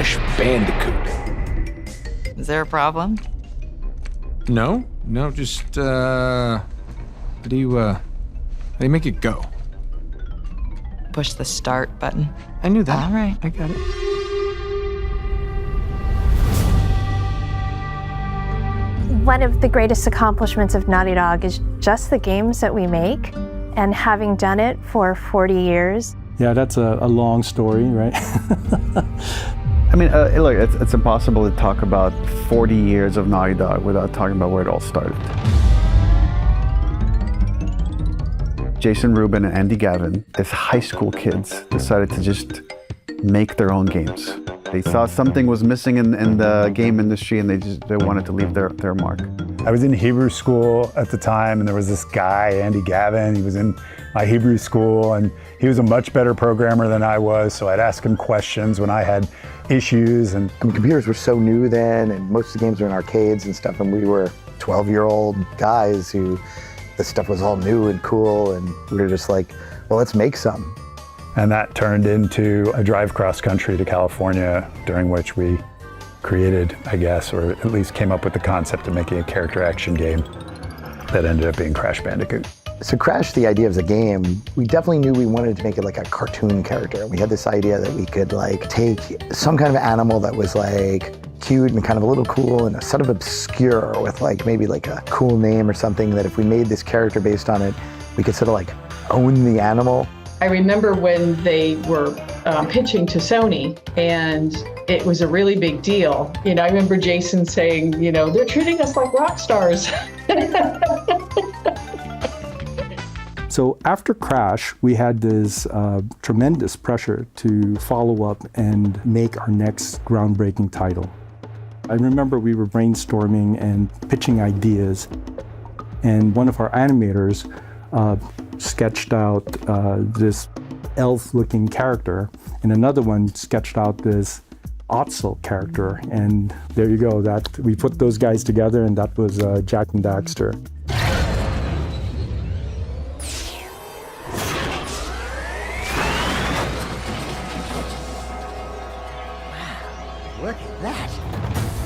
Crash Bandicoot. Is there a problem? No, just, how do you make it go? Push the start button. I knew that. All right. I got it. One of the greatest accomplishments of Naughty Dog is just the games that we make, and having done it for 40 years. Yeah, that's a long story, right? I mean, look, it's impossible to talk about 40 years of Naughty Dog without talking about where it all started. Jason Rubin and Andy Gavin, as high school kids, decided to just make their own games. They saw something was missing in the game industry, and they wanted to leave their mark. I was in Hebrew school at the time, and there was this guy, Andy Gavin. He was in my Hebrew school, and he was a much better programmer than I was, so I'd ask him questions when I had issues. And I mean, computers were so new then, and most of the games were in arcades and stuff, and we were 12-year-old guys who this stuff was all new and cool, and we were just like, well, let's make some. And that turned into a drive cross country to California, during which we created, I guess, or at least came up with the concept of making a character action game that ended up being Crash Bandicoot. So Crash, the idea of the game, we definitely knew we wanted to make it like a cartoon character. We had this idea that we could like take some kind of animal that was like cute and kind of a little cool and sort of obscure with like maybe like a cool name or something, that if we made this character based on it, we could sort of like own the animal. I remember when they were pitching to Sony, and it was a really big deal. You know, I remember Jason saying, you know, they're treating us like rock stars. So after Crash, we had this tremendous pressure to follow up and make our next groundbreaking title. I remember we were brainstorming and pitching ideas, and one of our animators sketched out this elf-looking character, and another one sketched out this Otzel character, and there you go. That we put those guys together, and that was Jack and Daxter. Look at that.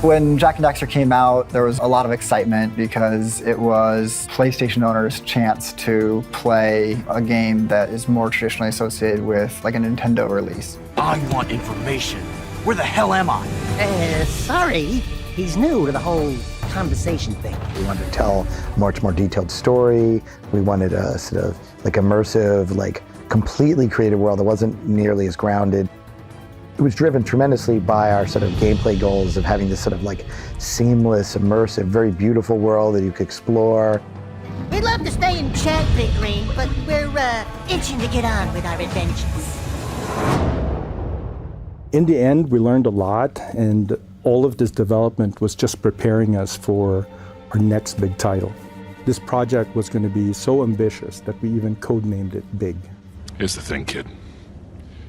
When Jack and Daxter came out, there was a lot of excitement because it was PlayStation owners' chance to play a game that is more traditionally associated with like a Nintendo release. I want information. Where the hell am I? Sorry. He's new to the whole conversation thing. We wanted to tell a much more detailed story. We wanted a sort of like immersive, like completely creative world that wasn't nearly as grounded. It was driven tremendously by our sort of gameplay goals of having this sort of like seamless, immersive, very beautiful world that you could explore. We'd love to stay and chat, Big Green, but we're itching to get on with our adventures. In the end, we learned a lot, and all of this development was just preparing us for our next big title. This project was going to be so ambitious that we even codenamed it Big. Here's the thing, kid.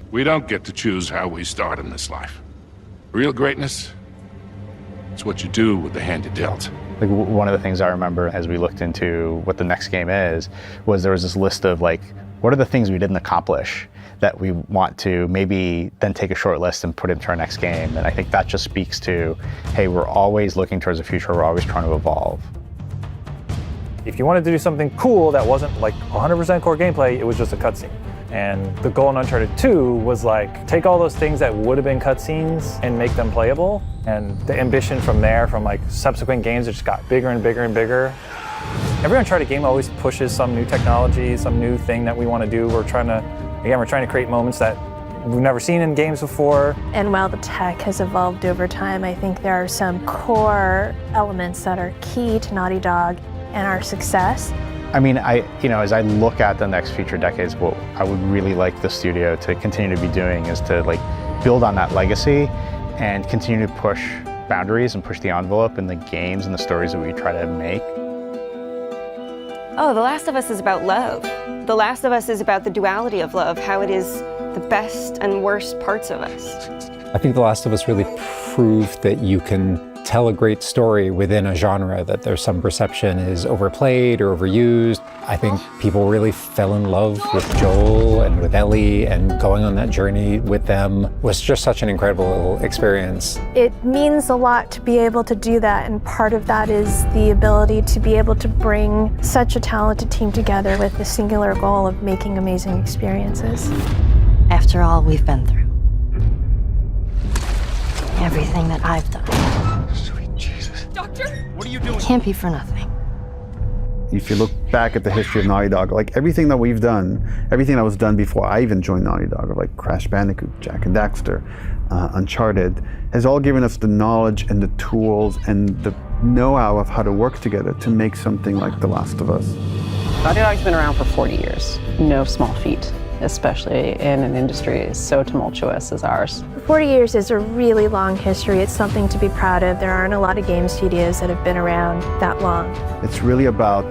We don't get to choose how we start in this life. Real greatness, it's what you do with the hand you're dealt. Like one of the things I remember as we looked into what the next game is, was there was this list of like, what are the things we didn't accomplish that we want to maybe then take a short list and put into our next game. And I think that just speaks to, hey, we're always looking towards the future, we're always trying to evolve. If you wanted to do something cool that wasn't like 100% core gameplay, it was just a cutscene. And the goal in Uncharted 2 was like, take all those things that would have been cutscenes and make them playable. And the ambition from there, from like subsequent games, it just got bigger and bigger and bigger. Every Uncharted game always pushes some new technology, some new thing that we want to do. We're trying to create moments that we've never seen in games before. And while the tech has evolved over time, I think there are some core elements that are key to Naughty Dog and our success. I mean, as I look at the next future decades, what I would really like the studio to continue to be doing is to like build on that legacy and continue to push boundaries and push the envelope in the games and the stories that we try to make. Oh, The Last of Us is about love. The Last of Us is about the duality of love, how it is the best and worst parts of us. I think The Last of Us really proved that you can tell a great story within a genre that there's some perception is overplayed or overused. I think people really fell in love with Joel and with Ellie, and going on that journey with them was just such an incredible experience. It means a lot to be able to do that, and part of that is the ability to be able to bring such a talented team together with the singular goal of making amazing experiences. After all we've been through, everything that I've done. Sweet Jesus. Doctor? What are you doing? Can't be for nothing. If you look back at the history of Naughty Dog, like everything that we've done, everything that was done before I even joined Naughty Dog, like Crash Bandicoot, Jak and Daxter, Uncharted, has all given us the knowledge and the tools and the know-how of how to work together to make something like The Last of Us. Naughty Dog's been around for 40 years. No small feat, especially in an industry so tumultuous as ours. 40 years is a really long history. It's something to be proud of. There aren't a lot of game studios that have been around that long. It's really about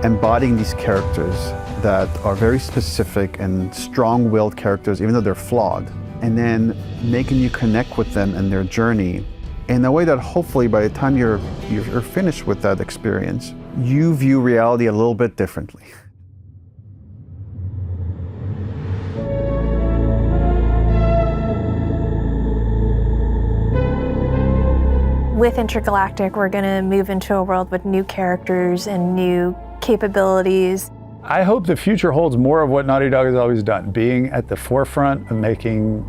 embodying these characters that are very specific and strong-willed characters, even though they're flawed, and then making you connect with them and their journey in a way that hopefully by the time you're finished with that experience, you view reality a little bit differently. With Intergalactic, we're going to move into a world with new characters and new capabilities. I hope the future holds more of what Naughty Dog has always done, being at the forefront of making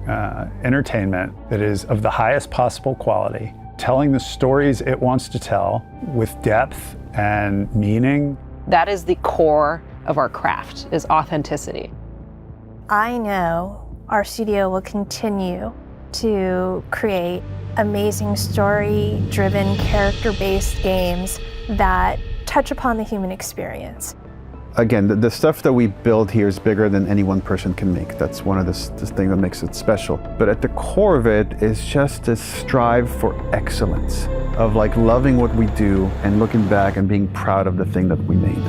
entertainment that is of the highest possible quality, telling the stories it wants to tell with depth and meaning. That is the core of our craft, is authenticity. I know our studio will continue to create amazing story-driven, character-based games that touch upon the human experience. Again, the stuff that we build here is bigger than any one person can make. That's one of the things that makes it special. But at the core of it is just this strive for excellence, of like loving what we do and looking back and being proud of the thing that we made.